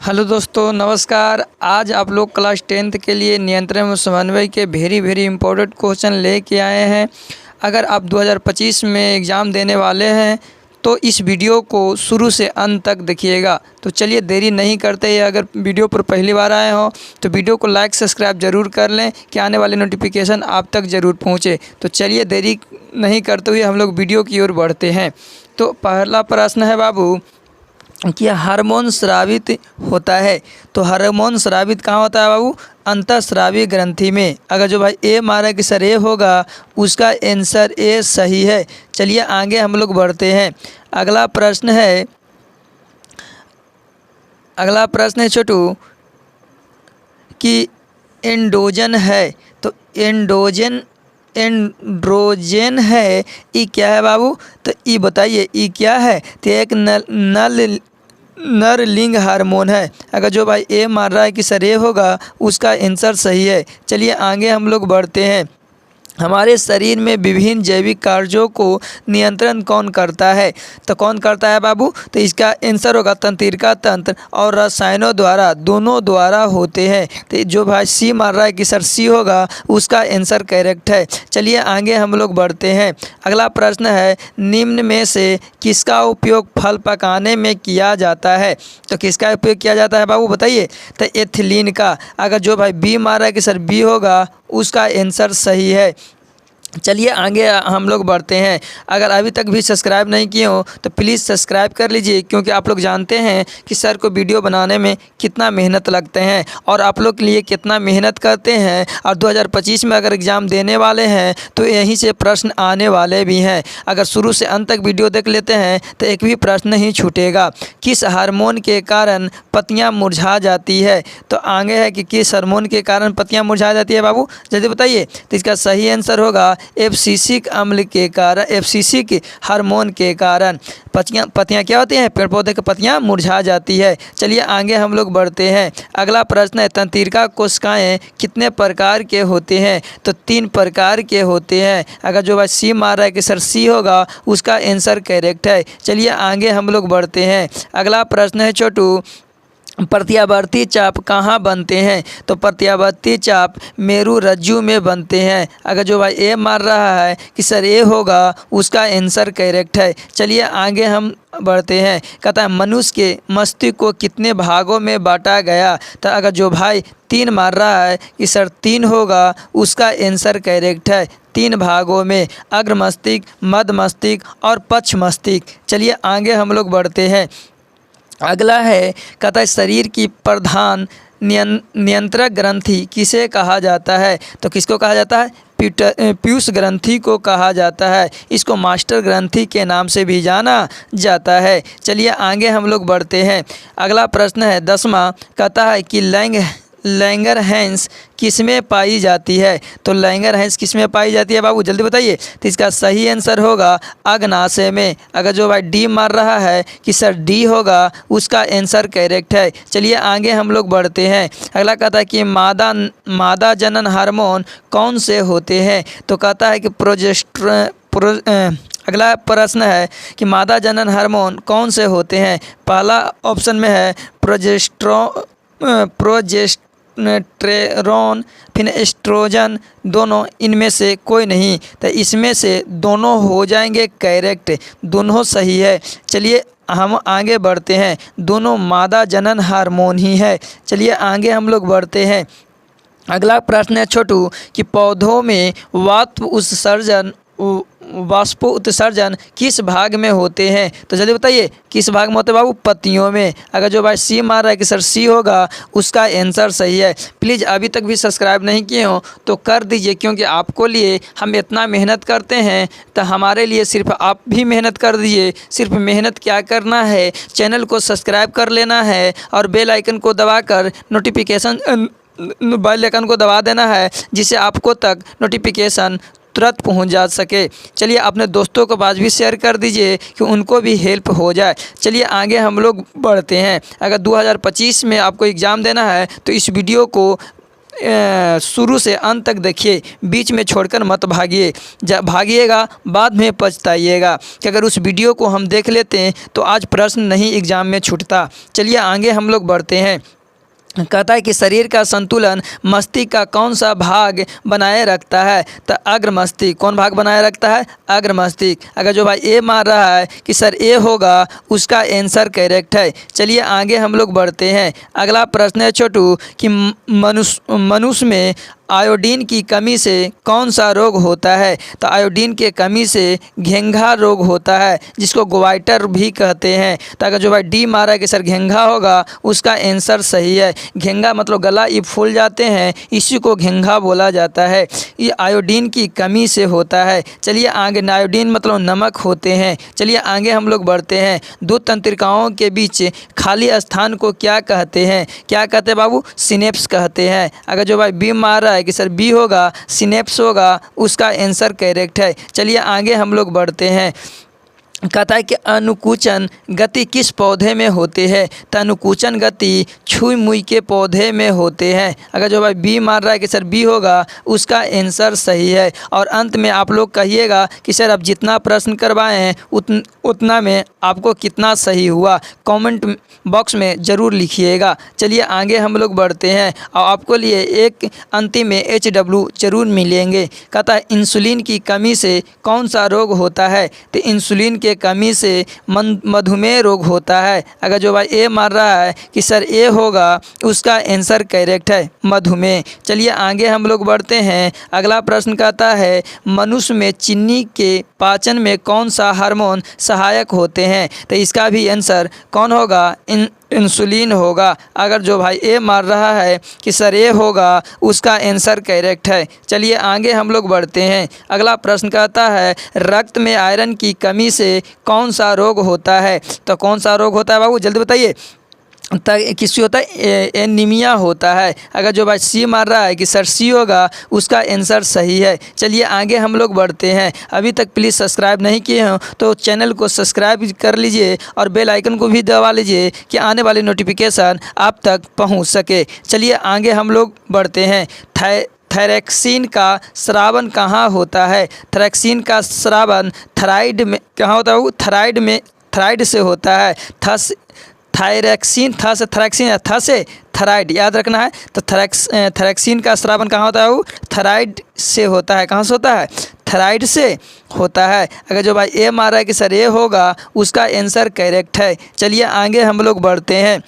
Hello दोस्तों, नमस्कार। आज आप लोग क्लास 10th के लिए नियंत्रण व समन्वय के वेरी इंपॉर्टेंट क्वेश्चन लेके आए हैं। अगर आप 2025 में एग्ज़ाम देने वाले हैं तो इस वीडियो को शुरू से अंत तक देखिएगा। तो चलिए देरी नहीं करते, अगर वीडियो पर पहली बार आए हो तो वीडियो को लाइक सब्सक्राइब ज़रूर कर लें कि आने वाले नोटिफिकेशन आप तक ज़रूर पहुँचे। तो चलिए देरी नहीं करते हुए हम लोग वीडियो की ओर बढ़ते हैं। तो पहला प्रश्न है बाबू कि हार्मोन स्रावित होता है। तो हार्मोन स्रावित कहाँ होता है बाबू? अंतःस्रावी ग्रंथि में। अगर जो भाई ए मारा कि सर ए होगा, उसका आंसर ए सही है। चलिए आगे हम लोग बढ़ते हैं। अगला प्रश्न है छोटू कि एंड्रोजन है। तो एंड्रोजन है, ये क्या है बाबू? तो ये बताइए ये क्या है? तो एक नर लिंग हार्मोन है। अगर जो भाई ए मान रहा है कि सर ए होगा, उसका आंसर सही है। चलिए आगे हम लोग बढ़ते हैं। हमारे शरीर में विभिन्न जैविक कार्यों को नियंत्रण कौन करता है? तो कौन करता है बाबू? तो इसका आंसर होगा तंत्रिका तंत्र और रसायनों द्वारा, दोनों द्वारा होते हैं। तो जो भाई सी मार रहा है कि सर सी होगा, उसका आंसर करेक्ट है। चलिए आगे हम लोग बढ़ते हैं। अगला प्रश्न है, निम्न में से किसका उपयोग फल पकाने में किया जाता है? तो किसका उपयोग किया जाता है बाबू बताइए? तो एथिलीन का। अगर जो भाई बी मार रहा है कि सर बी होगा, उसका आंसर सही है। चलिए आगे हम लोग बढ़ते हैं। अगर अभी तक भी सब्सक्राइब नहीं किए हो तो प्लीज़ सब्सक्राइब कर लीजिए, क्योंकि आप लोग जानते हैं कि सर को वीडियो बनाने में कितना मेहनत लगते हैं और आप लोग के लिए कितना मेहनत करते हैं। और 2025 में अगर एग्ज़ाम देने वाले हैं तो यहीं से प्रश्न आने वाले भी हैं। अगर शुरू से अंत तक वीडियो देख लेते हैं तो एक भी प्रश्न नहीं छूटेगा। किस हार्मोन के कारण पत्तियाँ मुरझा जाती है? तो आगे है कि किस हार्मोन के कारण पत्तियाँ मुरझा जाती है बाबू, जल्दी बताइए। तो इसका सही आंसर होगा एब्सिसिक अम्ल के कारण, एब्सिसिक हार्मोन के कारण पत्तियाँ क्या होती हैं? पेड़ पौधे की पत्तियाँ मुरझा जाती है। चलिए आगे हम लोग बढ़ते हैं। अगला प्रश्न है, तंत्रिका कोशिकाएं कितने प्रकार के होते हैं? तो 3 प्रकार के होते हैं। अगर जो भाई सी मार रहा है कि सर सी होगा, उसका आंसर करेक्ट है। चलिए आगे हम लोग बढ़ते हैं। अगला प्रश्न है छोटू, प्रत्यावर्ती चाप कहाँ बनते हैं? तो प्रत्यावर्ती चाप मेरु रज्जु में बनते हैं। अगर जो भाई ए मार रहा है कि सर ए होगा, उसका आंसर करेक्ट है। चलिए आगे हम बढ़ते हैं। कहता है मनुष्य के मस्तिष्क को कितने भागों में बांटा गया? तो अगर जो भाई 3 मार रहा है कि सर 3 होगा, उसका आंसर करेक्ट है। 3 भागों में, अग्र मस्तिष्क, मध्य मस्तिष्क और पक्ष मस्तिष्क। चलिए आगे हम लोग बढ़ते हैं। अगला है, कहता है शरीर की प्रधान नियंत्रक ग्रंथि किसे कहा जाता है? तो किसको कहा जाता है? पीयूष ग्रंथि को कहा जाता है। इसको मास्टर ग्रंथि के नाम से भी जाना जाता है। चलिए आगे हम लोग बढ़ते हैं। अगला प्रश्न है 10वां, कहता है कि लैंगरहैंस किसमें पाई जाती है? तो लैंगरहैंस किसमें पाई जाती है बाबू, जल्दी बताइए। तो इसका सही आंसर होगा अग्नाशय में। अगर जो भाई डी मार रहा है कि सर डी होगा, उसका आंसर करेक्ट है। चलिए आगे हम लोग बढ़ते हैं। अगला कहता है कि मादा जनन हार्मोन कौन से होते हैं? तो कहता है कि अगला प्रश्न है कि मादा जनन हार्मोन कौन से होते हैं? पहला ऑप्शन में है प्रोजेस्टेरोन, फिर एस्ट्रोजन, दोनों इनमें से कोई नहीं। तो इसमें से दोनों हो जाएंगे करेक्ट, दोनों सही है। चलिए हम आगे बढ़ते हैं। दोनों मादा जनन हार्मोन ही है। चलिए आगे हम लोग बढ़ते हैं। अगला प्रश्न है छोटू कि पौधों में वाष्प उत्सर्जन किस भाग में होते हैं? तो जल्दी बताइए किस भाग में होते हैं बाबू? पत्तियों में। अगर जो भाई सी मार रहा है कि सर सी होगा, उसका आंसर सही है। प्लीज़ अभी तक भी सब्सक्राइब नहीं किए हो तो कर दीजिए, क्योंकि आपको लिए हम इतना मेहनत करते हैं, तो हमारे लिए सिर्फ आप भी मेहनत कर दीजिए। सिर्फ मेहनत क्या करना है, चैनल को सब्सक्राइब कर लेना है और बेल आइकन को दबाकर बेल आइकन को दबा देना है, जिससे आपको तक नोटिफिकेशन तुरंत पहुंच जा सके। चलिए अपने दोस्तों को पास भी शेयर कर दीजिए कि उनको भी हेल्प हो जाए। चलिए आगे हम लोग बढ़ते हैं। अगर 2025 में आपको एग्ज़ाम देना है तो इस वीडियो को शुरू से अंत तक देखिए, बीच में छोड़कर मत भागिए। जब भागिएगा बाद में पछताइएगा कि अगर उस वीडियो को हम देख लेते हैं तो आज प्रश्न नहीं एग्ज़ाम में छूटता। चलिए आगे हम लोग बढ़ते हैं। कहता है कि शरीर का संतुलन मस्तिष्क का कौन सा भाग बनाए रखता है? तो अग्र मस्तिष्क। कौन भाग बनाए रखता है? अग्र मस्तिष्क। अगर जो भाई ए मार रहा है कि सर ए होगा, उसका आंसर करेक्ट है। चलिए आगे हम लोग बढ़ते हैं। अगला प्रश्न है छोटू कि मनुष्य में आयोडीन की कमी से कौन सा रोग होता है? तो आयोडीन के कमी से घेंघा रोग होता है, जिसको गोइटर भी कहते हैं। तो अगर जो भाई डी मारा है कि सर घेंघा होगा, उसका आंसर सही है। घेंघा मतलब गला ये फूल जाते हैं, इसी को घेंघा बोला जाता है। ये आयोडीन की कमी से होता है। चलिए आगे, आयोडीन मतलब नमक होते हैं। चलिए आगे हम लोग बढ़ते हैं। दो तंत्रिकाओं के बीच खाली स्थान को क्या कहते हैं? क्या कहते हैं बाबू? सिनेप्स कहते हैं। अगर जो भाई बी मार रहा है कि सर बी होगा, सिनेप्स होगा, उसका आंसर करेक्ट है। चलिए आगे हम लोग बढ़ते हैं। कहता है कि अनुकुचन गति किस पौधे में होते हैं? तो अनुकुचन गति छुई मुई के पौधे में होते हैं। अगर जो भाई बी मार रहा है कि सर बी होगा, उसका आंसर सही है। और अंत में आप लोग कहिएगा कि सर आप जितना प्रश्न करवाए हैं उतना में आपको कितना सही हुआ, कमेंट बॉक्स में ज़रूर लिखिएगा। चलिए आगे हम लोग बढ़ते हैं और आपको लिए एक अंतिम में HW जरूर मिलेंगे। कहता है इंसुलिन की कमी से कौन सा रोग होता है? तो इंसुलिन के कमी से मधुमेह रोग होता है। अगर जो भाई ए मार रहा है कि सर ए होगा, उसका आंसर करेक्ट है, मधुमेह। चलिए आगे हम लोग बढ़ते हैं। अगला प्रश्न कहता है मनुष्य में चीनी के पाचन में कौन सा हार्मोन सहायक होते हैं? तो इसका भी आंसर कौन होगा? इंसुलिन होगा। अगर जो भाई ए मार रहा है कि सर ए होगा, उसका आंसर करेक्ट है। चलिए आगे हम लोग बढ़ते हैं। अगला प्रश्न कहता है रक्त में आयरन की कमी से कौन सा रोग होता है? तो कौन सा रोग होता है बाबू, जल्दी बताइए। किससे होता है? एनीमिया होता है। अगर जो भाई सी मार रहा है कि सर सी होगा, उसका आंसर सही है। चलिए आगे हम लोग बढ़ते हैं। अभी तक प्लीज़ सब्सक्राइब नहीं किए हो तो चैनल को सब्सक्राइब कर लीजिए और बेल आइकन को भी दबा लीजिए कि आने वाली नोटिफिकेशन आप तक पहुंच सके। चलिए आगे हम लोग बढ़ते हैं। थायरॉक्सिन का स्रावन कहाँ होता है? थायरॉक्सिन का स्रावन थायराइड में कहाँ होता है? थायराइड में, थायराइड से होता है। थायरॉक्सिन, था से थायरॉक्सिन या था से थायराइड, याद रखना है। तो थायरॉक्सिन का स्रावन कहाँ होता है? वो थायराइड से होता है। कहाँ से होता है? थायराइड से होता है। अगर जो भाई ए मारा है कि सर ए होगा, उसका आंसर करेक्ट है। चलिए आगे हम लोग बढ़ते हैं।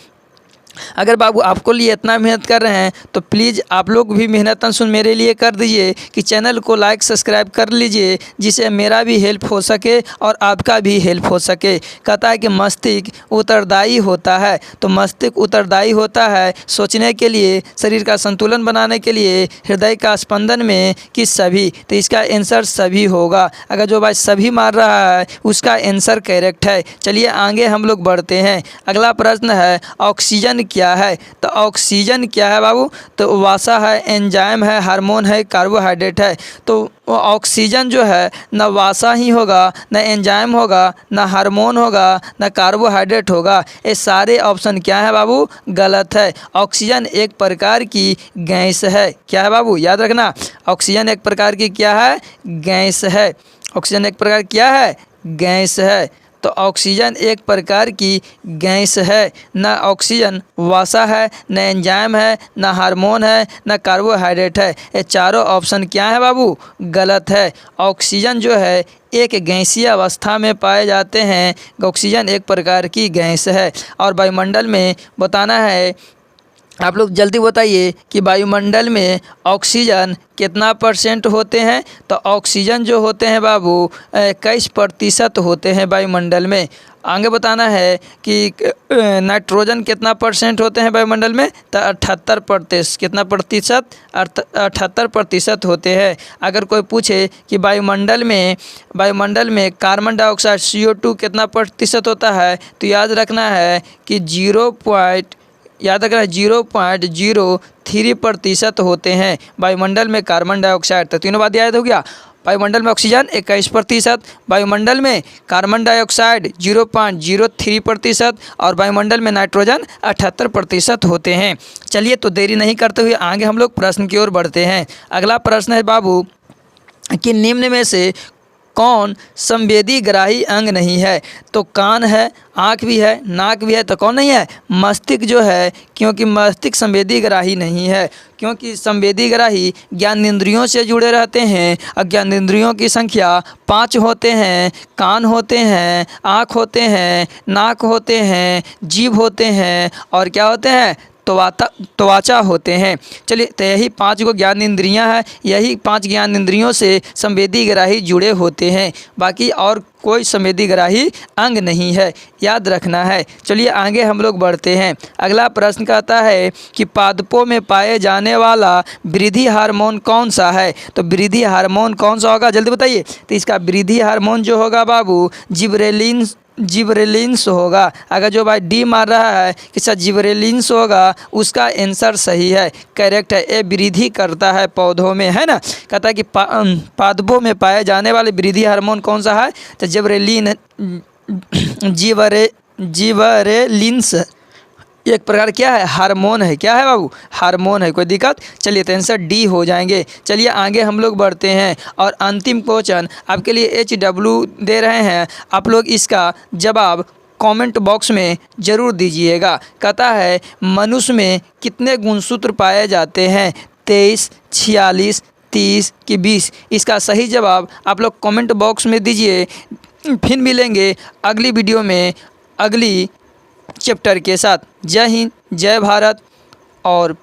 अगर बाबू आपको लिए इतना मेहनत कर रहे हैं तो प्लीज़ आप लोग भी मेहनत सुन मेरे लिए कर दीजिए कि चैनल को लाइक सब्सक्राइब कर लीजिए, जिससे मेरा भी हेल्प हो सके और आपका भी हेल्प हो सके। कहता है कि मस्तिष्क उत्तरदायी होता है। तो मस्तिष्क उत्तरदायी होता है सोचने के लिए, शरीर का संतुलन बनाने के लिए, हृदय का स्पंदन में कि सभी। तो इसका आंसर सभी होगा। अगर जो भाई सभी मार रहा है, उसका आंसर करेक्ट है। चलिए आगे हम लोग बढ़ते हैं। अगला प्रश्न है ऑक्सीजन क्या है? तो ऑक्सीजन क्या है बाबू? तो वसा है, एंजाइम है, हार्मोन है, कार्बोहाइड्रेट है। तो ऑक्सीजन जो है न वसा ही होगा, न एंजाइम होगा, न हार्मोन होगा, न कार्बोहाइड्रेट होगा। ये सारे ऑप्शन क्या है बाबू? गलत है। ऑक्सीजन एक प्रकार की गैस है। क्या है बाबू? याद रखना, ऑक्सीजन एक प्रकार की क्या है? गैस है। ऑक्सीजन एक प्रकार क्या है? गैस है। तो ऑक्सीजन एक प्रकार की गैस है। न ऑक्सीजन वसा है, न एंजाइम है, न हार्मोन है, न कार्बोहाइड्रेट है। ये चारों ऑप्शन क्या है बाबू? गलत है। ऑक्सीजन जो है एक गैसीय अवस्था में पाए जाते हैं। ऑक्सीजन एक प्रकार की गैस है। और वायुमंडल में बताना है, आप लोग जल्दी बताइए कि वायुमंडल में ऑक्सीजन कितना % होते हैं? तो ऑक्सीजन जो होते हैं बाबू 21% होते हैं वायुमंडल में। आगे बताना है कि नाइट्रोजन कितना % होते हैं वायुमंडल में? तो 78%। कितना प्रतिशत? 78% होते हैं। अगर कोई पूछे कि वायुमंडल में कार्बन डाइऑक्साइड CO2 कितना % होता है, तो याद रखना है कि 0.03% होते हैं वायुमंडल में कार्बन डाइऑक्साइड। तो तीनों बात याद हो गया। वायुमंडल में ऑक्सीजन 21%, वायुमंडल में कार्बन डाइऑक्साइड 0.03% और वायुमंडल में नाइट्रोजन 78% होते हैं। चलिए तो देरी नहीं करते हुए आगे हम लोग प्रश्न की ओर बढ़ते हैं। अगला प्रश्न है बाबू कि निम्न में से कौन संवेदी ग्राही अंग नहीं है? तो कान है, आँख भी है, नाक भी है, तो कौन नहीं है? मस्तिष्क जो है, क्योंकि मस्तिष्क संवेदी ग्राही नहीं है, क्योंकि संवेदी ग्राही ज्ञानेंद्रियों से जुड़े रहते हैं और ज्ञानेंद्रियों की संख्या 5 होते हैं। कान होते हैं, आँख होते हैं, नाक होते हैं, जीभ होते हैं और क्या होते हैं? त्वचा होते हैं। चलिए तो यही 5 को ज्ञान इंद्रियाँ हैं, यही 5 ज्ञान इंद्रियों से संवेदी ग्राही जुड़े होते हैं, बाकी और कोई संवेदी ग्राही अंग नहीं है, याद रखना है। चलिए आगे हम लोग बढ़ते हैं। अगला प्रश्न कहता है कि पादपों में पाए जाने वाला वृद्धि हार्मोन कौन सा है? तो वृद्धि हार्मोन कौन सा होगा, जल्दी बताइए। तो इसका वृद्धि हार्मोन जो होगा बाबू जिबरेलिन्स होगा। अगर जो भाई डी मार रहा है कि सर जिबरेलिन्स होगा, उसका आंसर सही है, करेक्ट है। ये वृद्धि करता है पौधों में, है ना। कहता है कि पादपों में पाए जाने वाले वृद्धि हार्मोन कौन सा है? तो जिबरेलिन्स एक प्रकार क्या है? हार्मोन है। क्या है बाबू? हार्मोन है। कोई दिक्कत? चलिए तो आंसर डी हो जाएंगे। चलिए आगे हम लोग बढ़ते हैं और अंतिम क्वेश्चन आपके लिए HW दे रहे हैं, आप लोग इसका जवाब कमेंट बॉक्स में ज़रूर दीजिएगा। कहता है मनुष्य में कितने गुणसूत्र पाए जाते हैं? 23, 46, 30 कि 20? इसका सही जवाब आप लोग कमेंट बॉक्स में दीजिए। फिर मिलेंगे अगली वीडियो में अगली चैप्टर के साथ। जय हिंद, जय भारत और